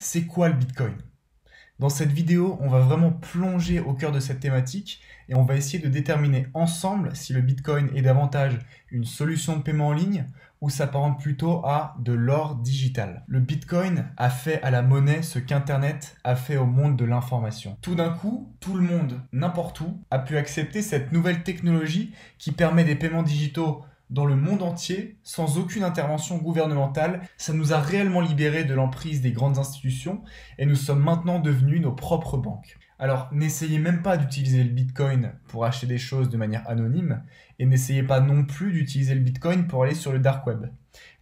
C'est quoi le Bitcoin? Dans cette vidéo, on va vraiment plonger au cœur de cette thématique et on va essayer de déterminer ensemble si le Bitcoin est davantage une solution de paiement en ligne ou s'apparente plutôt à de l'or digital. Le Bitcoin a fait à la monnaie ce qu'Internet a fait au monde de l'information. Tout d'un coup, tout le monde, n'importe où, a pu accepter cette nouvelle technologie qui permet des paiements digitaux dans le monde entier, sans aucune intervention gouvernementale. Ça nous a réellement libérés de l'emprise des grandes institutions et nous sommes maintenant devenus nos propres banques. Alors n'essayez même pas d'utiliser le Bitcoin pour acheter des choses de manière anonyme et n'essayez pas non plus d'utiliser le Bitcoin pour aller sur le dark web.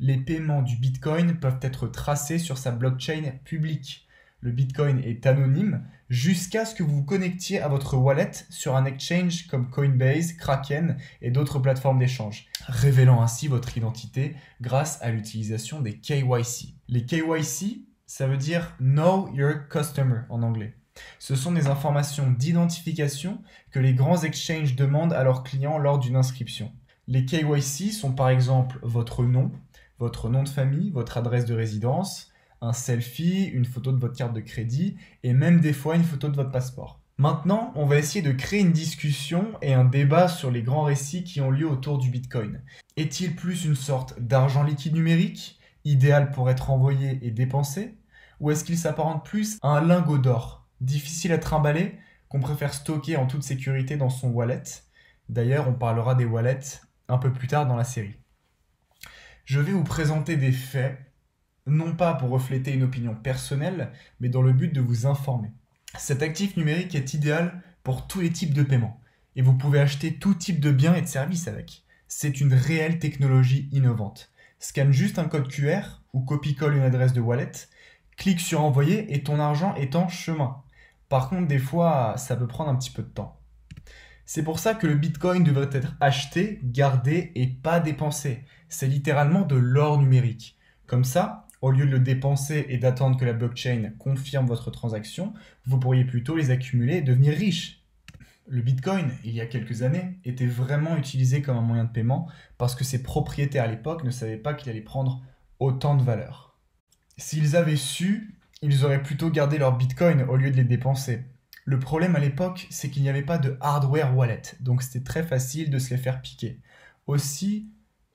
Les paiements du Bitcoin peuvent être tracés sur sa blockchain publique. Le Bitcoin est anonyme jusqu'à ce que vous vous connectiez à votre wallet sur un exchange comme Coinbase, Kraken et d'autres plateformes d'échange, révélant ainsi votre identité grâce à l'utilisation des KYC. Les KYC, ça veut dire Know Your Customer en anglais. Ce sont des informations d'identification que les grands exchanges demandent à leurs clients lors d'une inscription. Les KYC sont par exemple votre nom de famille, votre adresse de résidence, un selfie, une photo de votre carte de crédit et même des fois une photo de votre passeport. Maintenant, on va essayer de créer une discussion et un débat sur les grands récits qui ont lieu autour du Bitcoin. Est-il plus une sorte d'argent liquide numérique, idéal pour être envoyé et dépensé, ou est-ce qu'il s'apparente plus à un lingot d'or, difficile à trimballer, qu'on préfère stocker en toute sécurité dans son wallet? D'ailleurs, on parlera des wallets un peu plus tard dans la série. Je vais vous présenter des faits, non pas pour refléter une opinion personnelle, mais dans le but de vous informer. Cet actif numérique est idéal pour tous les types de paiements, et vous pouvez acheter tout type de biens et de services avec. C'est une réelle technologie innovante. Scanne juste un code QR ou copie-colle une adresse de wallet, clique sur envoyer et ton argent est en chemin. Par contre, des fois, ça peut prendre un petit peu de temps. C'est pour ça que le Bitcoin devrait être acheté, gardé et pas dépensé. C'est littéralement de l'or numérique. Comme ça, au lieu de le dépenser et d'attendre que la blockchain confirme votre transaction, vous pourriez plutôt les accumuler et devenir riche. Le Bitcoin, il y a quelques années, était vraiment utilisé comme un moyen de paiement parce que ses propriétaires à l'époque ne savaient pas qu'il allait prendre autant de valeur. S'ils avaient su, ils auraient plutôt gardé leur Bitcoin au lieu de les dépenser. Le problème à l'époque, c'est qu'il n'y avait pas de hardware wallet, donc c'était très facile de se les faire piquer. Aussi,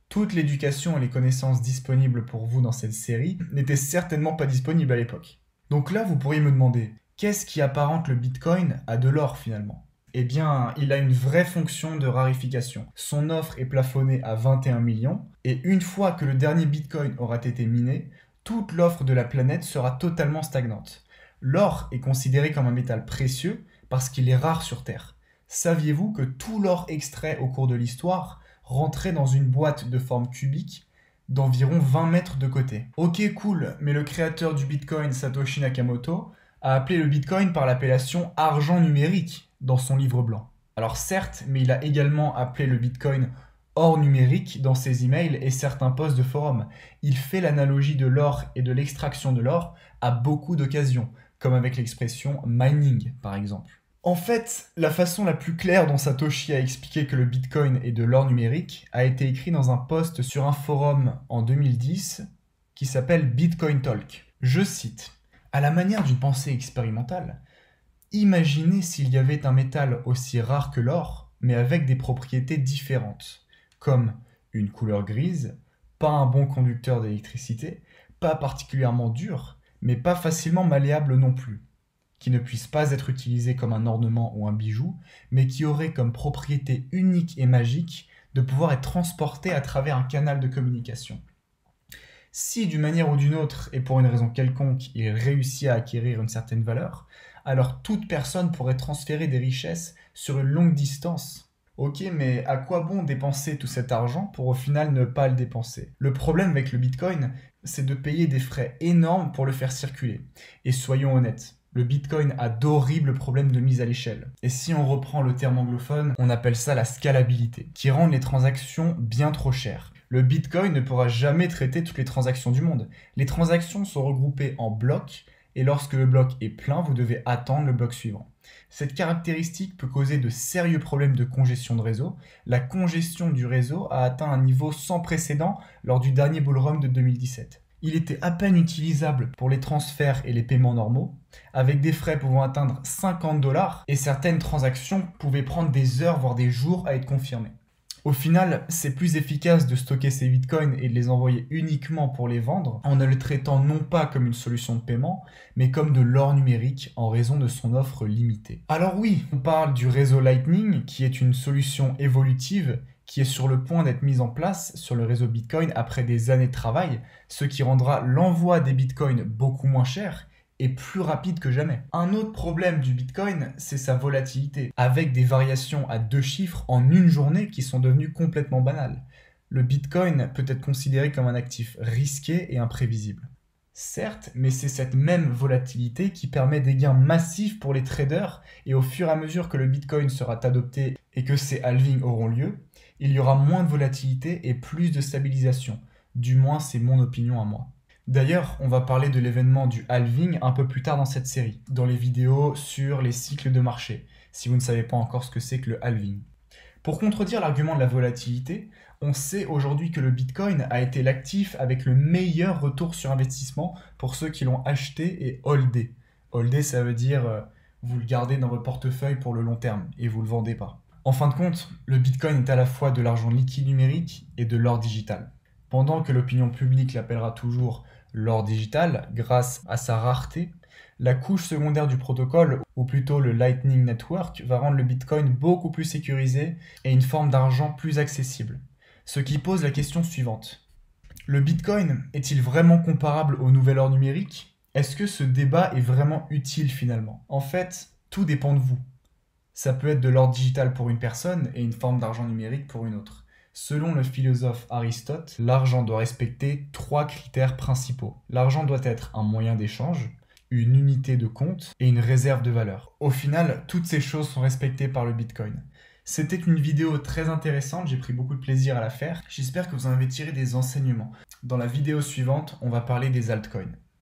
toute l'éducation et les connaissances disponibles pour vous dans cette série n'étaient certainement pas disponibles à l'époque. Donc là, vous pourriez me demander, qu'est-ce qui apparente le Bitcoin à de l'or finalement? Eh bien, il a une vraie fonction de rarification. Son offre est plafonnée à 21 millions, et une fois que le dernier Bitcoin aura été miné, toute l'offre de la planète sera totalement stagnante. L'or est considéré comme un métal précieux parce qu'il est rare sur Terre. Saviez-vous que tout l'or extrait au cours de l'histoire rentrait dans une boîte de forme cubique d'environ 20 mètres de côté? Ok, cool, mais le créateur du Bitcoin, Satoshi Nakamoto, a appelé le Bitcoin par l'appellation argent numérique dans son livre blanc. Alors certes, mais il a également appelé le Bitcoin or numérique dans ses emails et certains posts de forum. Il fait l'analogie de l'or et de l'extraction de l'or à beaucoup d'occasions, comme avec l'expression mining par exemple. En fait, la façon la plus claire dont Satoshi a expliqué que le Bitcoin est de l'or numérique a été écrit dans un post sur un forum en 2010 qui s'appelle Bitcoin Talk. Je cite: « À la manière d'une pensée expérimentale, imaginez s'il y avait un métal aussi rare que l'or, mais avec des propriétés différentes, comme une couleur grise, pas un bon conducteur d'électricité, pas particulièrement dur, mais pas facilement malléable non plus, qui ne puisse pas être utilisé comme un ornement ou un bijou, mais qui aurait comme propriété unique et magique de pouvoir être transporté à travers un canal de communication. Si d'une manière ou d'une autre, et pour une raison quelconque, il réussit à acquérir une certaine valeur, alors toute personne pourrait transférer des richesses sur une longue distance. Ok, mais à quoi bon dépenser tout cet argent pour au final ne pas le dépenser? Le problème avec le Bitcoin, c'est de payer des frais énormes pour le faire circuler. Et soyons honnêtes, le Bitcoin a d'horribles problèmes de mise à l'échelle. Et si on reprend le terme anglophone, on appelle ça la scalabilité, qui rend les transactions bien trop chères. Le Bitcoin ne pourra jamais traiter toutes les transactions du monde. Les transactions sont regroupées en blocs, et lorsque le bloc est plein, vous devez attendre le bloc suivant. Cette caractéristique peut causer de sérieux problèmes de congestion de réseau. La congestion du réseau a atteint un niveau sans précédent lors du dernier bull run de 2017. Il était à peine utilisable pour les transferts et les paiements normaux, avec des frais pouvant atteindre 50 $, et certaines transactions pouvaient prendre des heures voire des jours à être confirmées. Au final, c'est plus efficace de stocker ces bitcoins et de les envoyer uniquement pour les vendre, en ne le traitant non pas comme une solution de paiement, mais comme de l'or numérique en raison de son offre limitée. Alors oui, on parle du réseau Lightning, qui est une solution évolutive qui est sur le point d'être mise en place sur le réseau Bitcoin après des années de travail, ce qui rendra l'envoi des bitcoins beaucoup moins cher et plus rapide que jamais. Un autre problème du Bitcoin, c'est sa volatilité, avec des variations à 2 chiffres en une journée qui sont devenues complètement banales. Le Bitcoin peut être considéré comme un actif risqué et imprévisible. Certes, mais c'est cette même volatilité qui permet des gains massifs pour les traders, et au fur et à mesure que le Bitcoin sera adopté et que ces halvings auront lieu, il y aura moins de volatilité et plus de stabilisation. Du moins, c'est mon opinion à moi. D'ailleurs, on va parler de l'événement du halving un peu plus tard dans cette série, dans les vidéos sur les cycles de marché, si vous ne savez pas encore ce que c'est que le halving. Pour contredire l'argument de la volatilité, on sait aujourd'hui que le Bitcoin a été l'actif avec le meilleur retour sur investissement pour ceux qui l'ont acheté et holdé. Holder, ça veut dire vous le gardez dans votre portefeuille pour le long terme et vous ne le vendez pas. En fin de compte, le Bitcoin est à la fois de l'argent liquide numérique et de l'or digital. Pendant que l'opinion publique l'appellera toujours l'or digital, grâce à sa rareté, la couche secondaire du protocole, ou plutôt le Lightning Network, va rendre le Bitcoin beaucoup plus sécurisé et une forme d'argent plus accessible. Ce qui pose la question suivante. Le Bitcoin est-il vraiment comparable au nouvel or numérique ? Est-ce que ce débat est vraiment utile finalement ? En fait, tout dépend de vous. Ça peut être de l'or digital pour une personne et une forme d'argent numérique pour une autre. Selon le philosophe Aristote, l'argent doit respecter 3 critères principaux. L'argent doit être un moyen d'échange, une unité de compte et une réserve de valeur. Au final, toutes ces choses sont respectées par le Bitcoin. C'était une vidéo très intéressante, j'ai pris beaucoup de plaisir à la faire. J'espère que vous en avez tiré des enseignements. Dans la vidéo suivante, on va parler des altcoins.